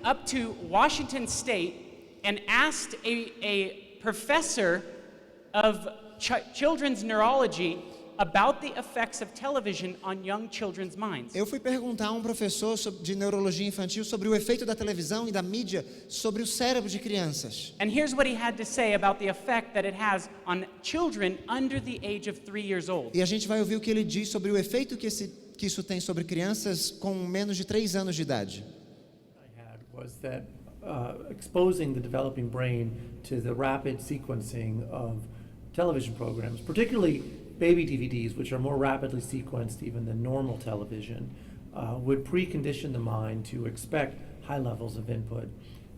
up to Washington State and asked a professor of children's neurology about the effects of television on young children's minds. Eu fui perguntar a um professor de neurologia infantil sobre o efeito da televisão e da mídia sobre o cérebro de crianças. And here's what he had to say about the effect that it has on children under the age of 3 years old. E a gente vai ouvir o que ele diz sobre o efeito que isso tem sobre crianças com menos de 3 anos de idade. Was that exposing the developing brain to the rapid sequencing of television programs, particularly baby DVDs, which are more rapidly sequenced even than normal television, would precondition the mind to expect high levels of input.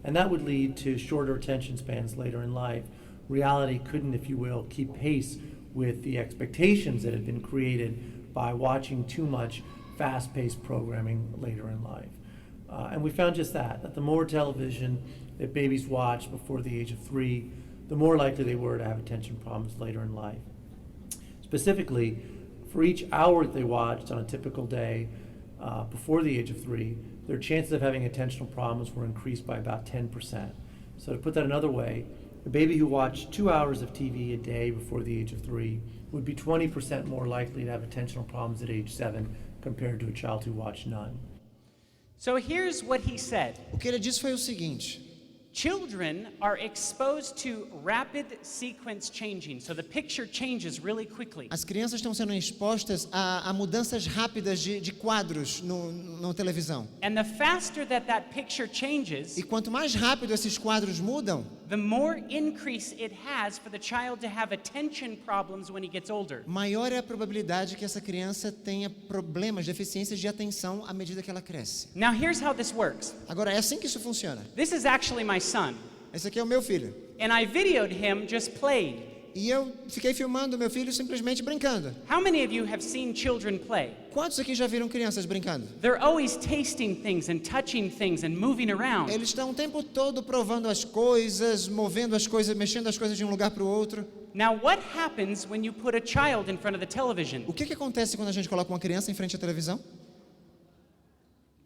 And that would lead to shorter attention spans later in life. Reality couldn't, if you will, keep pace with the expectations that had been created by watching too much fast-paced programming later in life. And we found just that the more television that babies watched before the age of 3, the more likely they were to have attention problems later in life. Specifically, for each hour that they watched on a typical day before the age of 3, their chances of having attentional problems were increased by about 10%. So to put that another way, a baby who watched 2 hours of TV a day before the age of 3 would be 20% more likely to have attentional problems at age 7 compared to a child who watched none. So here's what he said. O que ele disse foi o seguinte: Children are exposed to rapid sequence changing, so the picture changes really quickly. as crianças estão sendo expostas a mudanças rápidas de quadros na televisão. And the faster that picture changes, E quanto mais rápido esses quadros mudam, the more increase it has for the child to have attention problems when he gets older. maior é a probabilidade que essa criança tenha problemas, deficiências de atenção à medida que ela cresce. Now here's how this works. Agora, é assim que isso funciona. This is actually my son, Esse aqui é o meu filho. and I videoed him just playing. E eu fiquei filmando meu filho simplesmente brincando. How many of you have seen children play? Quantos aqui já viram crianças brincando? They're always tasting things and touching things and moving around. Eles estão o tempo todo provando as coisas, movendo as coisas, mexendo as coisas de um lugar para o outro. Now what happens when you put a child in front of the television? O que acontece quando a gente coloca uma criança em frente à televisão?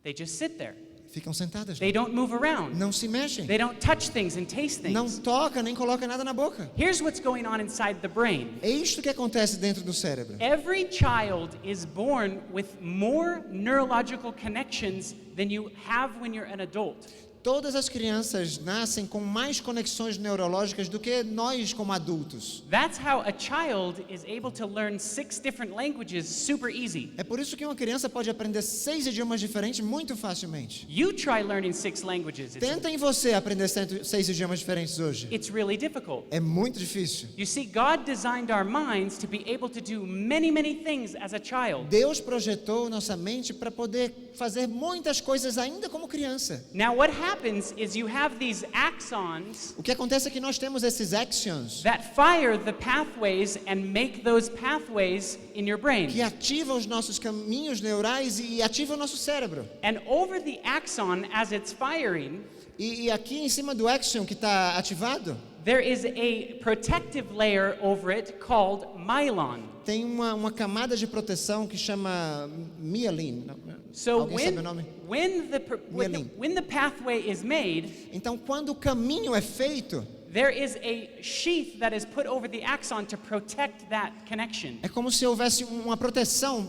They just sit there. Ficam sentadas. They don't move around. Não se mexem. They don't touch things and taste Não things. toca, nem coloca nada na boca. Here's what's going on inside the brain. É isto que acontece dentro do cérebro. Every child is born with more neurological connections than you have when you're an adult. Todas as crianças nascem com mais conexões neurológicas do que nós como adultos. That's how a child is able to learn 6 different languages super easy. É por isso que uma criança pode aprender 6 idiomas diferentes muito facilmente. You try learning 6 languages. Tenta em você aprender 6 idiomas diferentes hoje. It's really difficult. É muito difícil. You see, God designed our minds to be able to do many, many things as a child. Deus projetou nossa mente para poder fazer muitas coisas ainda como criança. Now what happens is you have these axons O que acontece é que nós temos esses axons that fire the pathways and make those pathways in your brain. que ativam os nossos caminhos neurais e ativam o nosso cérebro. And over the axon as it's firing, E aqui em cima do axion que está ativado, there is a protective layer over it called myelin. tem uma camada de proteção que chama myelin. So Alguém sabe o nome? when the pathway is made, Então, quando o caminho é feito, there is a sheath that is put over the axon to protect that connection. é como se houvesse uma proteção,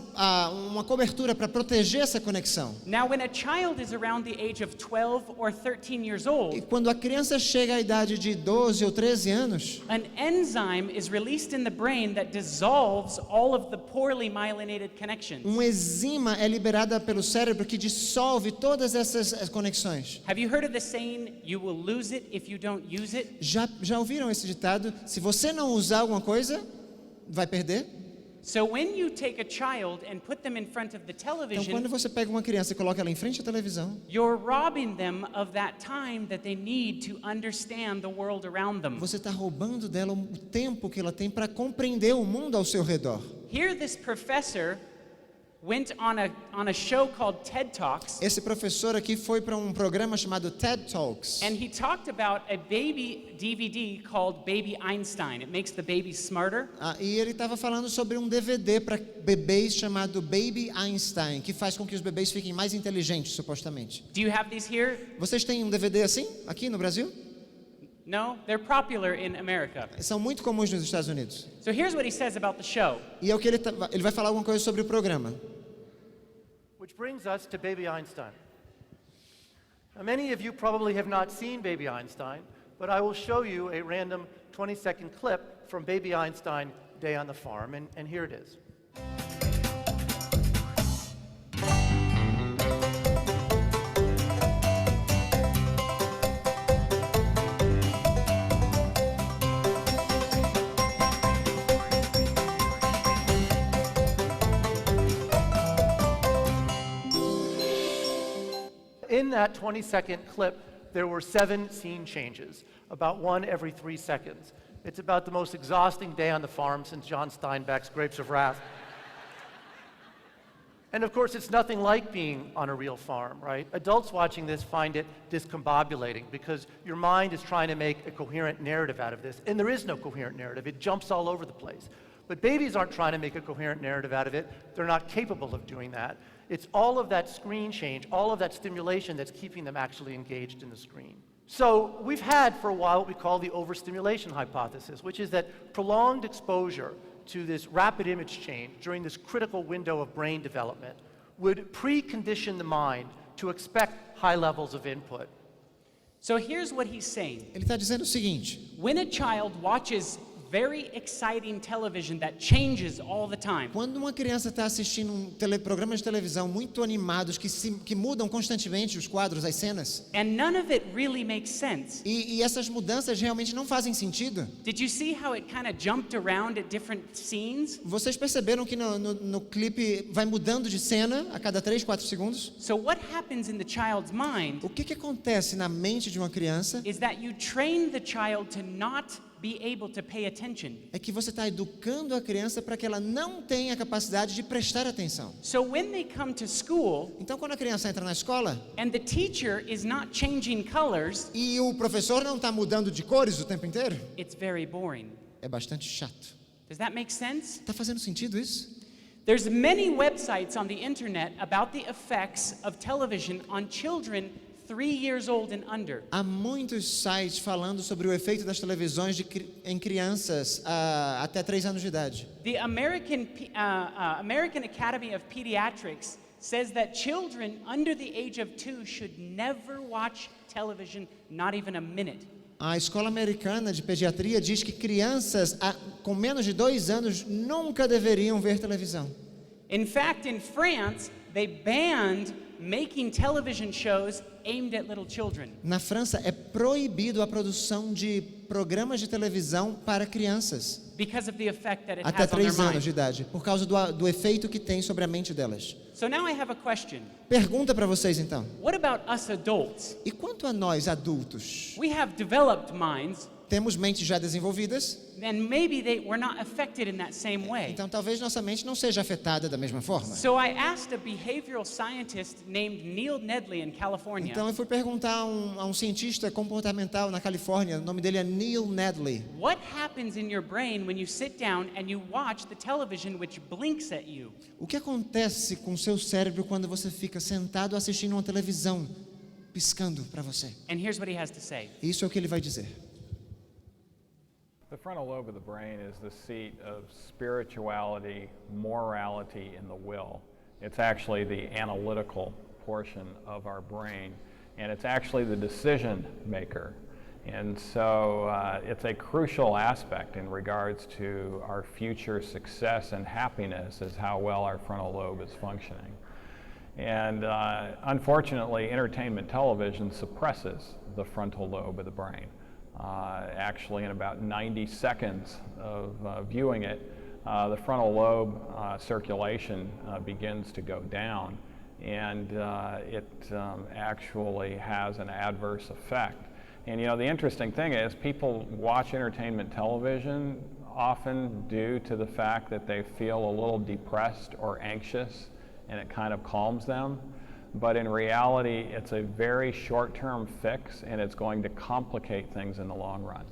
uma cobertura para proteger essa conexão. Now, when a child is around the age of 12 or 13 years E old, quando a criança chega à idade de 12 ou 13 anos, an enzyme is released in the brain that dissolves all of the poorly myelinated connections. enzima é liberada pelo cérebro que dissolve todas essas conexões. Have you heard of the saying, you will lose it if you don't use it? Já ouviram esse ditado? Se você não usar alguma coisa, vai perder. So when you take a child and put them in front of the Então, quando television, você pega uma criança e coloca ela em frente à televisão, you're robbing them of that time that they need to understand the world around them. você está roubando dela o tempo que ela tem para compreender o mundo ao seu redor. Here this professor went on a show called TED Talks, Esse professor aqui foi para um programa chamado TED Talks. and he talked about a baby DVD called Baby Einstein. It makes the babies smarter. E ele estava falando sobre um DVD para bebês chamado Baby Einstein, que faz com que os bebês fiquem mais inteligentes, supostamente. Do you have these here? Vocês têm um DVD assim, aqui no Brasil? No? They're popular in America. São muito comuns nos Estados Unidos. So here's what he says about the show. E é o que ele vai falar alguma coisa sobre o programa. Which brings us to Baby Einstein. Now, many of you probably have not seen Baby Einstein, but I will show you a random 20-second clip from Baby Einstein Day on the Farm, and here it is. In that 20-second clip, there were 7 scene changes, about 1 every 3 seconds. It's about the most exhausting day on the farm since John Steinbeck's Grapes of Wrath. And of course, it's nothing like being on a real farm, right? Adults watching this find it discombobulating because your mind is trying to make a coherent narrative out of this, and there is no coherent narrative. It jumps all over the place. But babies aren't trying to make a coherent narrative out of it. They're not capable of doing that. It's all of that screen change, all of that stimulation that's keeping them actually engaged in the screen. So we've had for a while what we call the overstimulation hypothesis, which is that prolonged exposure to this rapid image change during this critical window of brain development would precondition the mind to expect high levels of input. So here's what he's saying. Ele está dizendo o seguinte: When a child watches very exciting television that changes all the time, quando uma criança está assistindo programa de televisão muito animados que mudam constantemente os quadros, as cenas, and none of it really makes sense. e essas mudanças realmente não fazem sentido. Did you see how it kind of jumped around at different scenes? Vocês perceberam que no clipe vai mudando de cena a cada 3, 4 segundos? So what happens in the child's mind O que acontece na mente de uma criança is that you train the child to not be able to pay attention. é que você está educando a criança para que ela não tenha a capacidade de prestar atenção. So when they come to school Então, quando a criança entra na escola and the teacher is not changing colors, e o professor não está mudando de cores o tempo inteiro, it's very boring. é bastante chato. Does that make sense? Está fazendo sentido isso? There's many websites on the internet about the effects of television on children 3 years old and under. Há muitos sites falando sobre o efeito das televisões em crianças até 3 anos de idade. The American Academy of Pediatrics says that children under the age of 2 should never watch television, not even a minute. A Escola Americana de Pediatria diz que crianças com menos de 2 anos nunca deveriam ver televisão. In fact, in France, they banned making television shows aimed at little children. Na França é proibido a produção de programas de televisão para crianças Because of the effect that it até has on their 3 anos mind. de idade, por causa do efeito que tem sobre a mente delas. So now I have a question. Pergunta para vocês então: What about us adults? e quanto a nós adultos? We have developed minds, Temos mentes já desenvolvidas, and maybe we're not affected in that same way. então talvez nossa mente não seja afetada da mesma forma. So I asked a behavioral scientist named Neil Nedley in California, Então eu fui perguntar a um cientista comportamental na Califórnia, o nome dele é Neil Nedley. what happens in your brain when you sit down and you watch the television which blinks at you? O que acontece com o seu cérebro quando você fica sentado assistindo uma televisão piscando para você? And here's what he has to say. Isso é o que ele vai dizer. The frontal lobe of the brain is the seat of spirituality, morality, and the will. It's actually the analytical portion of our brain, and it's actually the decision maker. And so it's a crucial aspect in regards to our future success and happiness is how well our frontal lobe is functioning. And unfortunately, entertainment television suppresses the frontal lobe of the brain. Actually, in about 90 seconds of viewing it, the frontal lobe circulation begins to go down, and it actually has an adverse effect. And you know, the interesting thing is people watch entertainment television often due to the fact that they feel a little depressed or anxious and it kind of calms them. But in reality, it's a very short-term fix, and it's going to complicate things in the long run.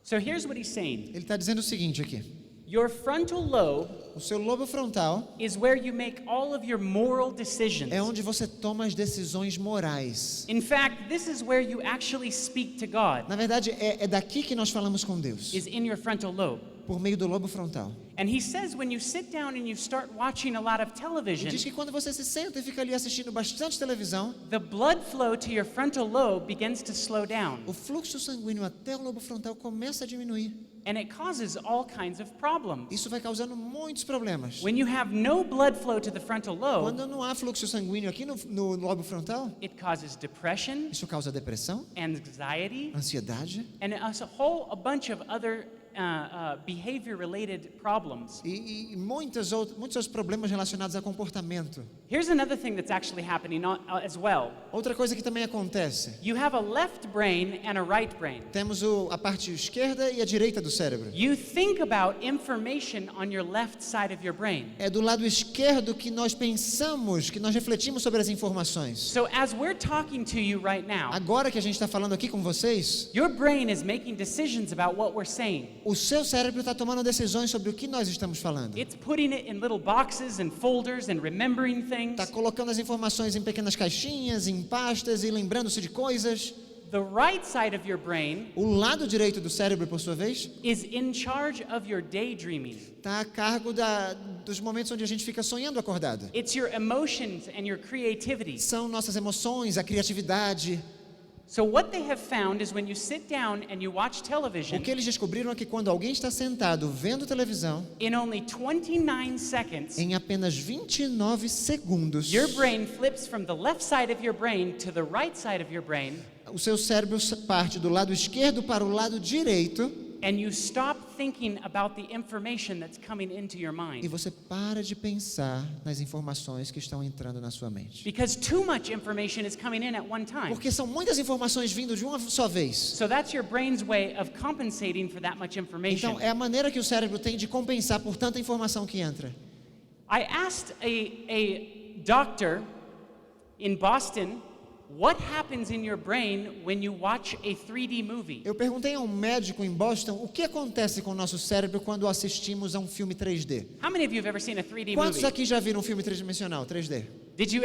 So here's what he's saying. Ele está dizendo o seguinte aqui. Your frontal lobe O seu lobo frontal is where you make all of your moral decisions. é onde você toma as decisões morais. In fact, this is where you actually speak to God, Na verdade, é daqui que nós falamos com Deus, is in your frontal lobe. por meio do lobo frontal. And he says when you sit down and you start watching a lot of Ele television, diz que quando você se senta e fica ali assistindo bastante televisão, the blood flow to your frontal lobe begins to slow down, o fluxo sanguíneo até o lobo frontal começa a diminuir. and it causes all kinds of problems. Isso vai causando muitos problemas. When you have no blood flow to the frontal lobe, Quando não há fluxo sanguíneo aqui no lobo frontal, it causes depression, isso causa depressão, anxiety, ansiedade and a bunch of other behavior-related problems. e muitos outros problemas relacionados a comportamento. Here's another thing that's actually happening as well. Outra coisa que também acontece, You have a left brain and a right brain. temos a parte esquerda e a direita do cérebro. You think about information on your left side of your brain. É do lado esquerdo que nós pensamos, que nós refletimos sobre as informações. So as we're talking to you right now, Agora que a gente está falando aqui com vocês, your brain is making decisions about what we're saying. o seu cérebro está tomando decisões sobre o que nós estamos falando. It's putting it in little boxes and folders and remembering things. Está colocando as informações em pequenas caixinhas, em pastas e lembrando-se de coisas. The right side of your brain O lado direito do cérebro, por sua vez, is in charge of your daydreaming. está a cargo dos momentos onde a gente fica sonhando acordado. It's your emotions and your creativity. São nossas emoções, a criatividade. So what they have found is when you sit down and you watch O television, que eles descobriram é que quando alguém está sentado vendo televisão, in only 29 seconds, em apenas 29 segundos, your brain flips from the left side of your brain to the right side of your brain, o seu cérebro parte do lado esquerdo para o lado direito and you stop thinking about the information that's coming into your e mind. você para de pensar nas informações que estão entrando na sua mente. Because too much information is coming in at one time. Porque são muitas informações vindo de uma só vez. So that's your brain's way of compensating for that much information. Então, é a maneira que o cérebro tem de compensar por tanta informação que entra. I asked a doctor in Boston, what happens in your brain when you watch a 3D movie? Eu perguntei a um médico em Boston o que acontece com o nosso cérebro quando assistimos a um filme 3D. How many of you have ever seen a 3D Quantos movie? aqui já viram um filme tridimensional, 3D? Did you